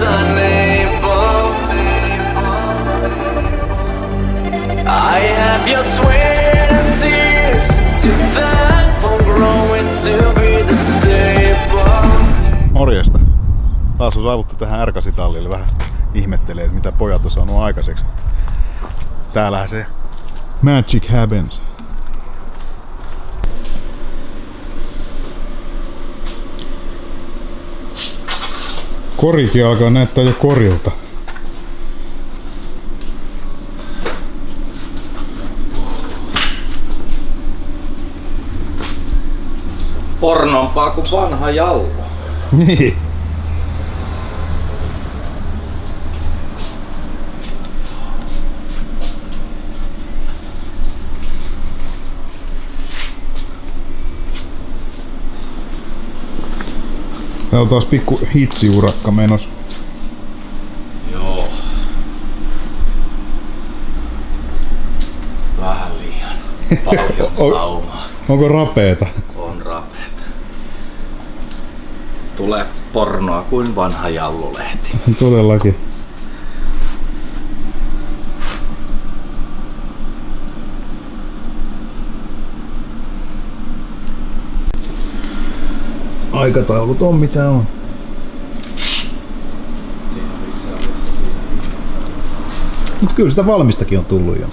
unable. I have your sweat and tears to thank for growing to be the staple. Morjesta. Taas on saavuttu tähän R8-tallille. Vähän ihmettelee, että mitä pojat on saanut aikaiseksi. Täällähän se Magic happens. Korikin alkaa näyttää jo korilta. Pornompaa kuin vanha jallo. Niin. Täällä on taas pikku hitsiurakka menossa. Joo. Vähän liian paljon saumaa. Onko rapeeta? On rapeeta. Tulee pornoa kuin vanha jallolehti. Todellakin. Aikataulut on mitä on. Mut kyllä sitä valmistakin on tullut jo.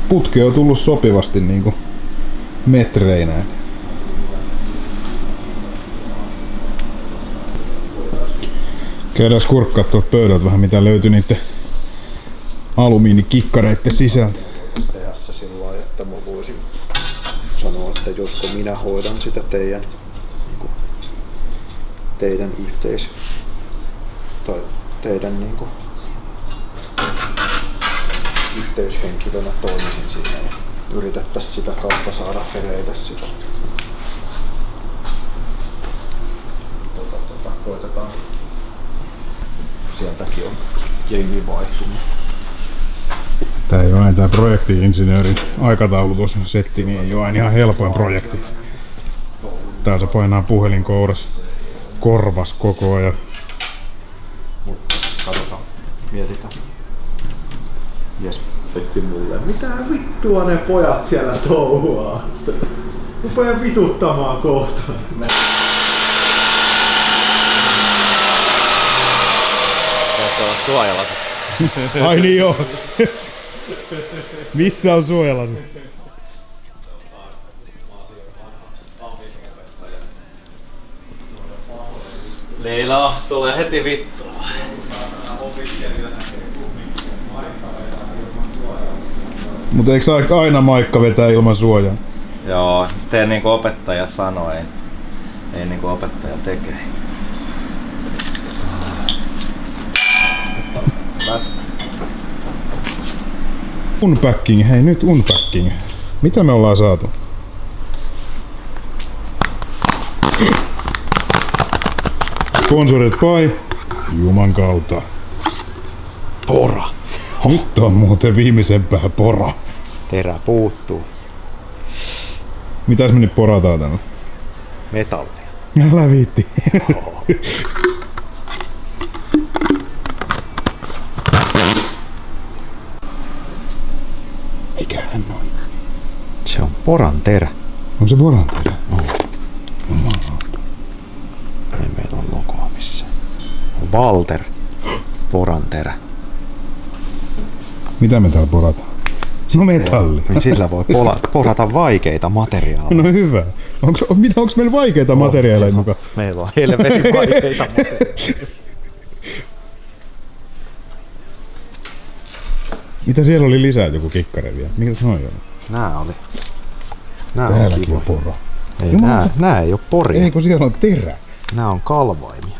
Putki on tullut sopivasti niinku metreinä. Käydään kurkkaa tuolta pöydältä vähän mitä löytyi niitten alumiinikikkareitten sisältä. Tässä sillä lailla, että mä voisin sanoa, että josko minä hoidan sitä teidän yhteyshenkilönä toimisin siinä ja yritettäisiin sitä kautta saada hereille sitä. Koitetaan. Sieltäkin on jengi vaihtunut. Tää ei oo aina tää projekti-insinöörin aikataulutussetti, niin ei oo aina ihan helpoin projekti. Täällä se painaa puhelin korvas koko ajan. Mutta katsotaan, mietitään. Jes, Pekki mulle. Mitä vittua ne pojat siellä touhuaa? Rupea vituttamaan kohta. Tässä on suojalasit. Ai niin joo. Missä on suojalasit? Leila, tulee heti vittua. Mutta eikö saa aina Maikka vetää ilman suojaa? Joo, tee niinku opettaja sanoi. Ei niinku opettaja tekee. Unpacking, hei nyt unpacking. Mitä me ollaan saatu? Sponsored by Juman kautta. Pora. Nyt on muuten viimeisempää pora. Terä puuttuu. Mitäs me nyt porataan tänne? Metallia. Älä viitti. Mikähän on? Se on poran terä. On se poran terä? Ei meillä on logoa missään. Walter. Poran terä. Mitä me täällä porataan? No metalli. Niin sillä voi porata vaikeita materiaaleja. No hyvä. Onks meillä vaikeita materiaaleja mukaan? Meillä on helvetin vaikeita materiaaleja. Mitä siellä oli lisää joku kikkare vielä? Mikä se on jo? Nää on Täälläkin kivoja. on poro. Ei, nää ei oo poria. Ei kun siellä on terä. Nää on kalvaimia.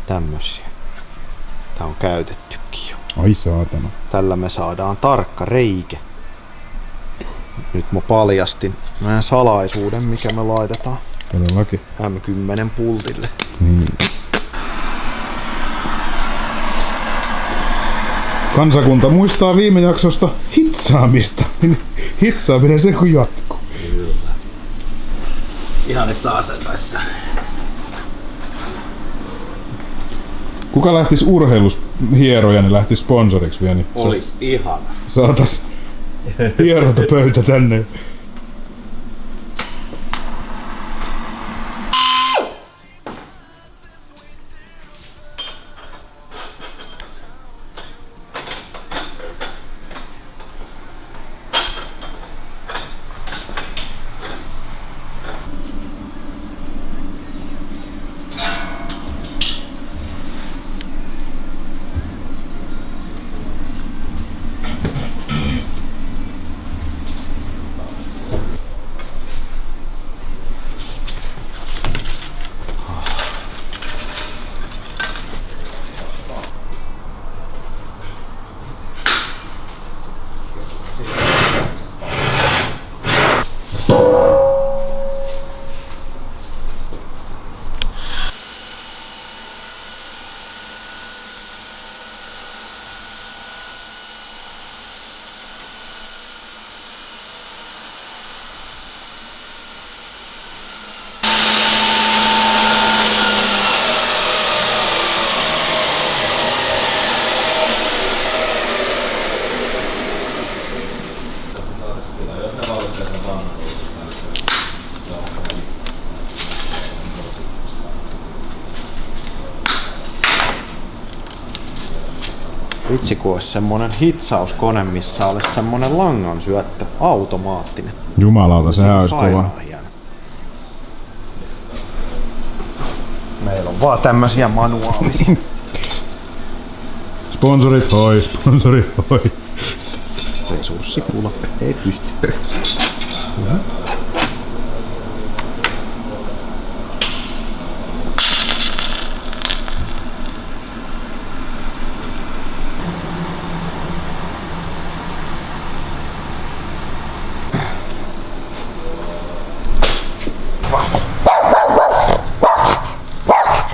Tämmösiä. Tää on käytettykin jo. Ai saatana. Tällä me saadaan tarkka reikä. Nyt mä paljastin meidän salaisuuden, mikä me laitetaan Todellakin. M10 pultille. Niin. Kansakunta muistaa viime jaksosta hitsaamista. Hitsaaminen se kun jatkuu. Ihanissa asennoissa. Kuka lähtis urheilushieroja, niin lähtis sponsoriksi vielä. Niin Olis ihana. saatais hierotapöytä tänne. Vitsi kun olisi semmonen hitsauskone, missä olisi semmonen langan syöttö, automaattinen. Jumalauta, sehän olisi kova. Sairaan hieno. Meillä on vaan tämmösiä manuaalisia. Sponsorit hoi, sponsorit hoi. Resurssipula ei pysty.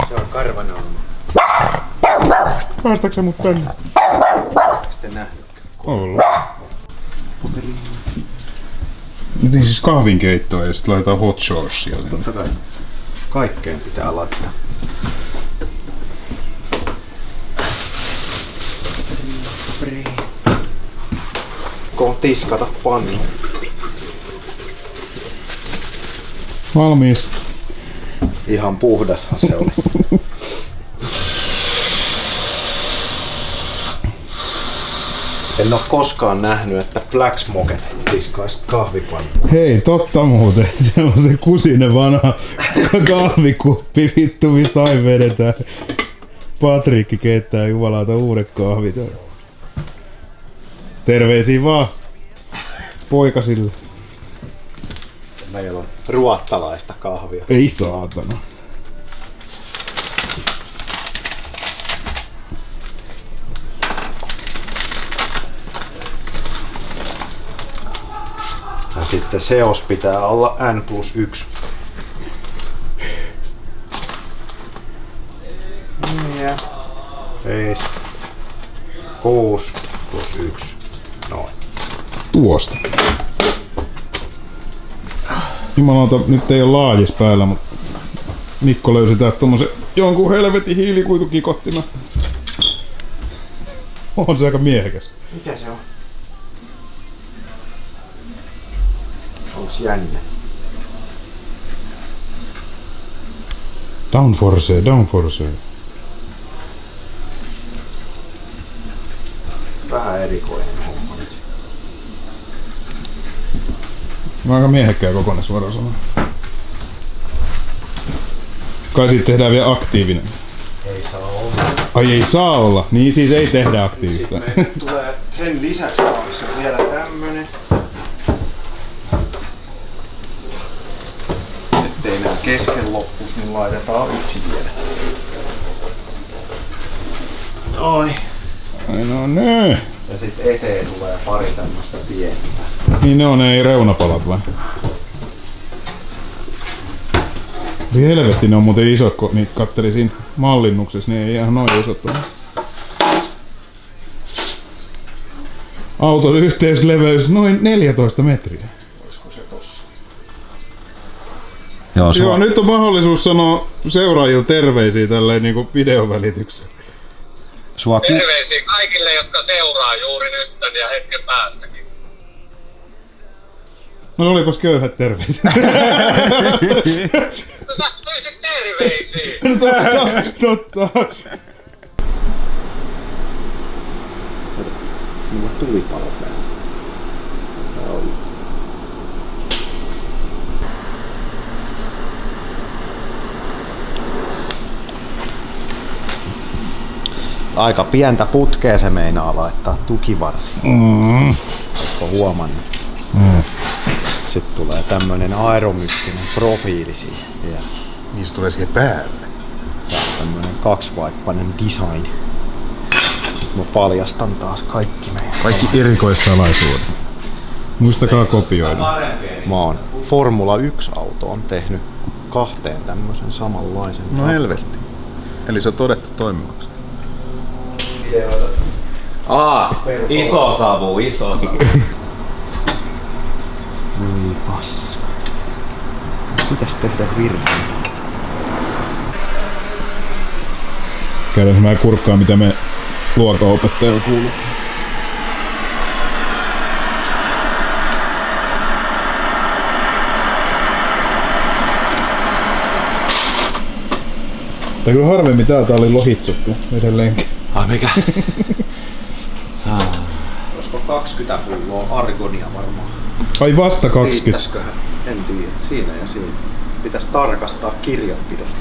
Se on karvanaama. Päästäks sä mut tänne? Sitten nähnytkö? Olla. Miten siis kahvinkeittoa ja sit laitetaan hot saucea sinne? Totta kai. Kaikkeen pitää laittaa. Koon tiskata pannu. Valmis. Ihan puhdashan se oli. En oo koskaan nähnyt, että Black Smoket tiskais kahvipannu. Hei, totta muuten. Siellä on se kusinen vanha kahvikuppi vittu, mistä aina vedetään. Patriikki keittää jumalauta uudet kahvit. Terveisiä vaan poikasille. Meillä on ruottalaista kahvia. Ei saatana. Ja sitten seos pitää olla N+1. Ja 5, 6 + 1. Noin. Tuosta. Jumalauta, nyt ei ole laajis päällä, mutta Mikko löysi täältä tommosen jonkun helvetin hiilikuitukikottimen. On se aika miehekäs. Mikä se on? Onks jänne? Downforce, downforce. Vähän erikoinen homma nyt. Mä aika miehekkää kokonen suoraan sanoen. Kai siitä tehdään vielä aktiivinen. Ei saa olla. Ai ei saa olla? Niin siis ei tehdä aktiivista. Sitten meille tulee sen lisäksi olisi vielä tämmönen. Ettei nää kesken loppus, niin laitetaan yksi vielä. Oi. Ai no ne. Ja sitten eteen tulee pari tämmöstä pientä. Niin ne on ne reunapalat vai? Helvetti, ne on muuten isot, kun niitä katteli siinä mallinnuksessa, niin ei ihan noin isot ole. Auton yhteysleveys noin 14 metriä. Joo, nyt on mahdollisuus sanoa seuraajille terveisiä tälleen niinku videovälityksellä. Terveisiä kaikille, jotka seuraa juuri nyt ja hetken päästäkin. No olipas köyhät terveiset. No tästä toisit terveisiä! Totta. Mulla tuli palo päällä. Aika pientä putkea se meinaa laittaa tukivarsi. Ootko huomannut? Sitten tulee tämmönen aeromystinen profiili siihen vielä. Niin se tulee siihen päälle. Tää on tämmönen kaksivaippainen design. Mä paljastan taas kaikki meidän. Kaikki erikoissalaisuudet. Muistakaa kopioida. Mä oon Formula 1 autoon tehnyt 2 tämmösen samanlaisen. No helvetti. Eli se on todettu toimivaksi. Iso savu. Voi paska. Pitäis tehdä virhe. Käydään mä kurkkaan mitä me luokanopettajalla kuuluu. Tää kyllä harvemmin täältä oli lohitsuttu edelleenkin. Ai mikä? Olisiko 20 pulloa argonia varmaan? Ai vasta 20. Riittäisköhän? En tiedä. Siinä ja siinä. Pitäis tarkastaa kirjanpidosta.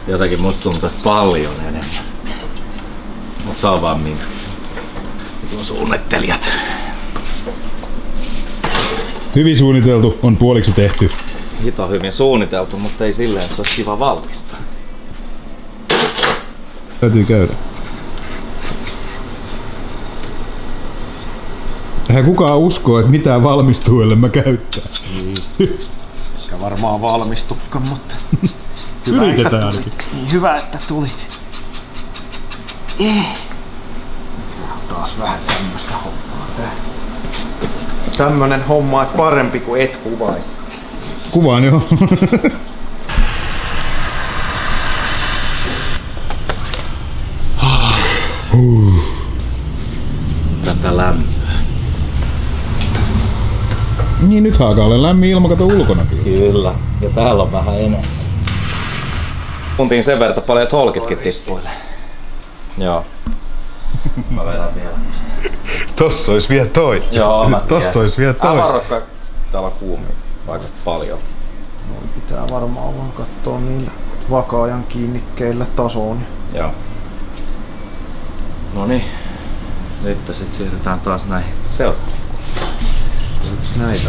Jotenkin musta tuntuu, että paljon enemmän. Mut se on vaan minä. Tuon suunnittelijat. Hyvin suunniteltu on puoliksi tehty. Hito hyvin suunniteltu, mutta ei silleen, että se olisi kiva valmistaa. Täytyy käydä. Eihän kukaan uskoo, että mitään valmistuu, ellei mä käyttää. Niin. Eikä varmaan valmistukaan, mutta Yritetään ainakin. Niin hyvä, että tulit. Tää on taas vähän tämmöstä hommaa tää. Tämmönen homma, että parempi kuin et kuvaisi. Kuvaan joo. Tätä lämpöä. Niin nyt alkaa olla lämmin ilma, kato ulkonakin. Kyllä. Ja täällä on vähän enemmän. Puntiin sen verran paljon, että holkitkin tippuilee. Joo. Mä vedän vielä. Tossa ois vielä toi. Joo, mä tiedän. Tossa ois vielä toi. Varokaa, täällä on kuumia aika paljon. Noin pitää varmaan vaan kattoo niillä vakaajan kiinnikkeillä tasoon. Joo. Noniin. Nyt sit siirrytään taas näihin seuraaviin. Oliks näitä?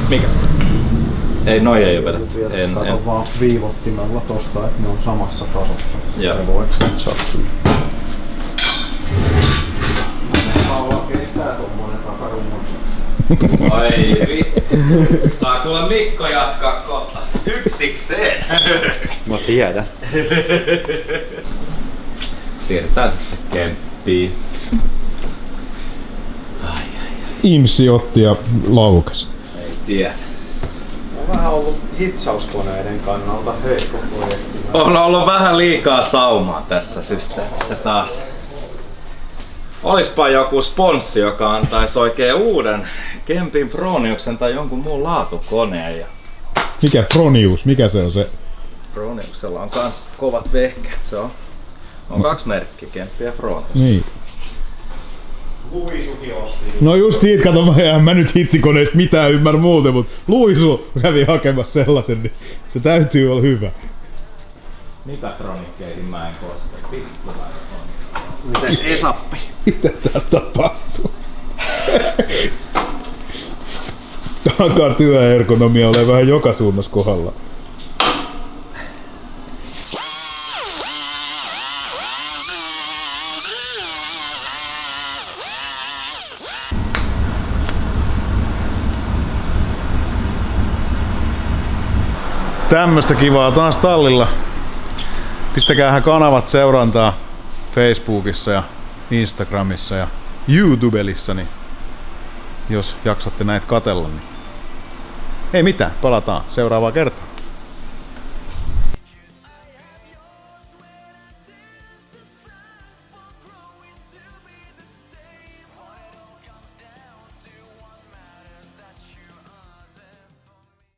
Mikä? Ei, noi ei oo vedetty. En. Kato vaan viivottimella tosta, että ne on samassa tasossa. Joo. Ne voi katsoa kyllä. Paula kestää tommonen takarummun. Ai vittu. Saa kuule Mikko jatkaa kohta. Yksikseen. Mä tiedän. Siirrytään sitten kemppiin. Imsi otti ja laukas. Ei tiedä. On vähän ollut hitsauskoneiden kannalta heikko projekti. On ollut vähän liikaa saumaa tässä systeemissä taas. Olispa joku sponssi, joka antaisi oikein uuden Kempin Froniuksen tai jonkun muun laatukoneen. Ja Mikä Fronius? Mikä se on se? Froniuksella on kans kovat vehkeet. Se on 2 merkkiä, Kemppi ja Fronius. Niin. Luisukin osti. No just siitä, kato mä nyt hitsikoneista mitään ymmärrä muuten, mut Luisu kävi hakemassa sellaisen, niin se täytyy olla hyvä. Mitä kronikkeihin mä en koske? Vittu mä en. Mites Esappi? Mitä tää tapahtuu? Alkaa työergonomia ole vähän joka suunnassa kohdalla. Tämmöstä kivaa taas tallilla. Pistäkäähän kanavat seurantaa Facebookissa ja Instagramissa ja YouTubelissa, niin jos jaksatte näitä katella. Niin ei mitään, palataan seuraavaan kertaan.